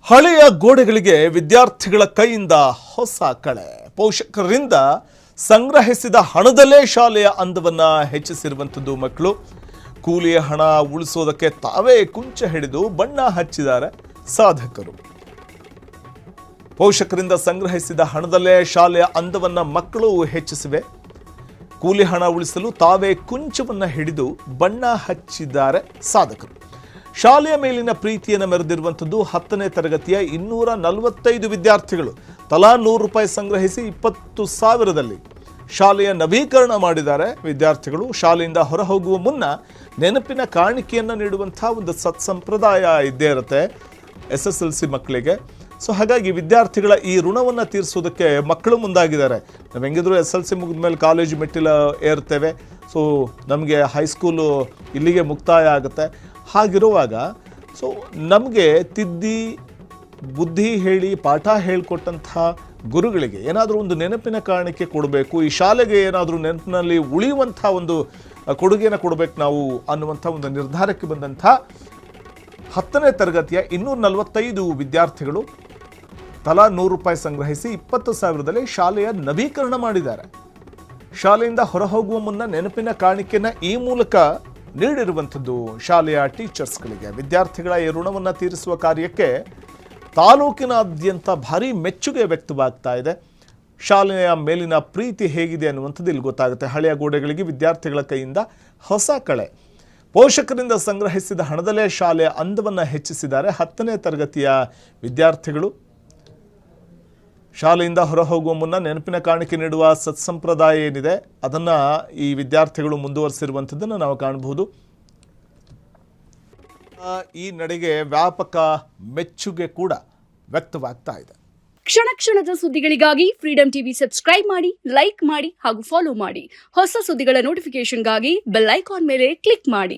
ಹಳೆಯ ಗೋಡೆಗಳಿಗೆ ವಿದ್ಯಾರ್ಥಿಗಳ ಕೈಯಿಂದ ಹೊಸ ಕಳೆ. ಪೋಷಕರಿಂದ ಸಂಗ್ರಹಿಸಿದ ಹಣದಲ್ಲೇ ಶಾಲೆಯ ಅಂದವನ್ನ ಹೆಚ್ಚಿಸಿರುವಂಥದ್ದು ಮಕ್ಕಳು. ಕೂಲಿಯ ಹಣ ಉಳಿಸೋದಕ್ಕೆ ತಾವೇ ಕುಂಚ ಹಿಡಿದು ಬಣ್ಣ ಹಚ್ಚಿದ್ದಾರೆ ಸಾಧಕರು. ಪೋಷಕರಿಂದ ಸಂಗ್ರಹಿಸಿದ ಹಣದಲ್ಲೇ ಶಾಲೆಯ ಅಂದವನ್ನ ಮಕ್ಕಳು ಹೆಚ್ಚಿಸಿವೆ. ಕೂಲಿ ಹಣ ಉಳಿಸಲು ತಾವೇ ಕುಂಚವನ್ನ ಹಿಡಿದು ಬಣ್ಣ ಹಚ್ಚಿದ್ದಾರೆ ಸಾಧಕರು. ಶಾಲೆಯ ಮೇಲಿನ ಪ್ರೀತಿಯನ್ನು ಮೆರೆದಿರುವಂಥದ್ದು 10ನೇ ತರಗತಿಯ 245 ವಿದ್ಯಾರ್ಥಿಗಳು ತಲಾ ₹100 ಸಂಗ್ರಹಿಸಿ 20,000ದಲ್ಲಿ ಶಾಲೆಯ ನವೀಕರಣ ಮಾಡಿದ್ದಾರೆ ವಿದ್ಯಾರ್ಥಿಗಳು. ಶಾಲೆಯಿಂದ ಹೊರಹೋಗುವ ಮುನ್ನ ನೆನಪಿನ ಕಾಣಿಕೆಯನ್ನು ನೀಡುವಂಥ ಒಂದು ಸತ್ಸಂಪ್ರದಾಯ ಇದ್ದೇ ಇರುತ್ತೆ SSLC ಮಕ್ಕಳಿಗೆ. ಸೊ ಹಾಗಾಗಿ ವಿದ್ಯಾರ್ಥಿಗಳ ಈ ಋಣವನ್ನು ತೀರಿಸೋದಕ್ಕೆ ಮಕ್ಕಳು ಮುಂದಾಗಿದ್ದಾರೆ. ನಾವು ಹೆಂಗಿದ್ರು SSLC ಮುಗಿದ ಮೇಲೆ ಕಾಲೇಜು ಮೆಟ್ಟಿಲು ಏರ್ತೇವೆ. ಸೊ ನಮಗೆ ಹೈಸ್ಕೂಲು ಇಲ್ಲಿಗೆ ಮುಕ್ತಾಯ ಆಗುತ್ತೆ. ಹಾಗಿರುವಾಗ ಸೊ ನಮಗೆ ತಿದ್ದಿ ಬುದ್ಧಿ ಹೇಳಿ ಪಾಠ ಹೇಳಿಕೊಟ್ಟಂಥ ಗುರುಗಳಿಗೆ ಏನಾದರೂ ಒಂದು ನೆನಪಿನ ಕಾಣಿಕೆ ಕೊಡಬೇಕು, ಈ ಶಾಲೆಗೆ ಏನಾದರೂ ನೆನಪಿನಲ್ಲಿ ಉಳಿಯುವಂಥ ಒಂದು ಕೊಡುಗೆಯನ್ನು ಕೊಡಬೇಕು ನಾವು ಅನ್ನುವಂಥ ಒಂದು ನಿರ್ಧಾರಕ್ಕೆ ಬಂದಂಥ 10ನೇ ತರಗತಿಯ 245 ವಿದ್ಯಾರ್ಥಿಗಳು ತಲಾ ₹100 ಸಂಗ್ರಹಿಸಿ 20,000ದಲ್ಲಿ ಶಾಲೆಯ ನವೀಕರಣ ಮಾಡಿದ್ದಾರೆ. ಶಾಲೆಯಿಂದ ಹೊರಹೋಗುವ ಮುನ್ನ ನೆನಪಿನ ಕಾಣಿಕೆಯನ್ನು ಈ ಮೂಲಕ ನೀಡಿರುವಂಥದ್ದು ಶಾಲೆಯ ಟೀಚರ್ಸ್ಗಳಿಗೆ. ವಿದ್ಯಾರ್ಥಿಗಳ ಈ ಋಣವನ್ನು ತೀರಿಸುವ ಕಾರ್ಯಕ್ಕೆ ತಾಲೂಕಿನಾದ್ಯಂತ ಭಾರಿ ಮೆಚ್ಚುಗೆ ವ್ಯಕ್ತವಾಗ್ತಾ ಇದೆ. ಶಾಲೆಯ ಮೇಲಿನ ಪ್ರೀತಿ ಹೇಗಿದೆ ಅನ್ನುವಂಥದ್ದು ಇಲ್ಲಿ ಗೊತ್ತಾಗುತ್ತೆ. ಹಳೆಯ ಗೋಡೆಗಳಿಗೆ ವಿದ್ಯಾರ್ಥಿಗಳ ಕೈಯಿಂದ ಹೊಸ ಕಳೆ. ಪೋಷಕರಿಂದ ಸಂಗ್ರಹಿಸಿದ ಹಣದಲ್ಲೇ ಶಾಲೆಯ ಅಂದವನ್ನು ಹೆಚ್ಚಿಸಿದ್ದಾರೆ 10ನೇ ತರಗತಿಯ ವಿದ್ಯಾರ್ಥಿಗಳು. ಶಾಲೆಯಿಂದ ಹೊರಹೋಗುವ ಮುನ್ನ ನೆನಪಿನ ಕಾಣಿಕೆ ನೀಡುವ ಸತ್ಸಂಪ್ರದಾಯ ಏನಿದೆ ಅದನ್ನು ಈ ವಿದ್ಯಾರ್ಥಿಗಳು ಮುಂದುವರಿಸಿರುವಂಥದ್ದನ್ನು ನಾವು ಕಾಣಬಹುದು. ಈ ನಡೆಗೆ ವ್ಯಾಪಕ ಮೆಚ್ಚುಗೆ ಕೂಡ ವ್ಯಕ್ತವಾಗ್ತಾ ಇದೆ. ಕ್ಷಣ ಕ್ಷಣದ ಸುದ್ದಿಗಳಿಗಾಗಿ ಫ್ರೀಡಂ ಟಿವಿ ಸಬ್ಸ್ಕ್ರೈಬ್ ಮಾಡಿ, ಲೈಕ್ ಮಾಡಿ ಹಾಗೂ ಫಾಲೋ ಮಾಡಿ. ಹೊಸ ಸುದ್ದಿಗಳ ನೋಟಿಫಿಕೇಶನ್ಗಾಗಿ ಬೆಲ್ ಐಕಾನ್ ಮೇಲೆ ಕ್ಲಿಕ್ ಮಾಡಿ.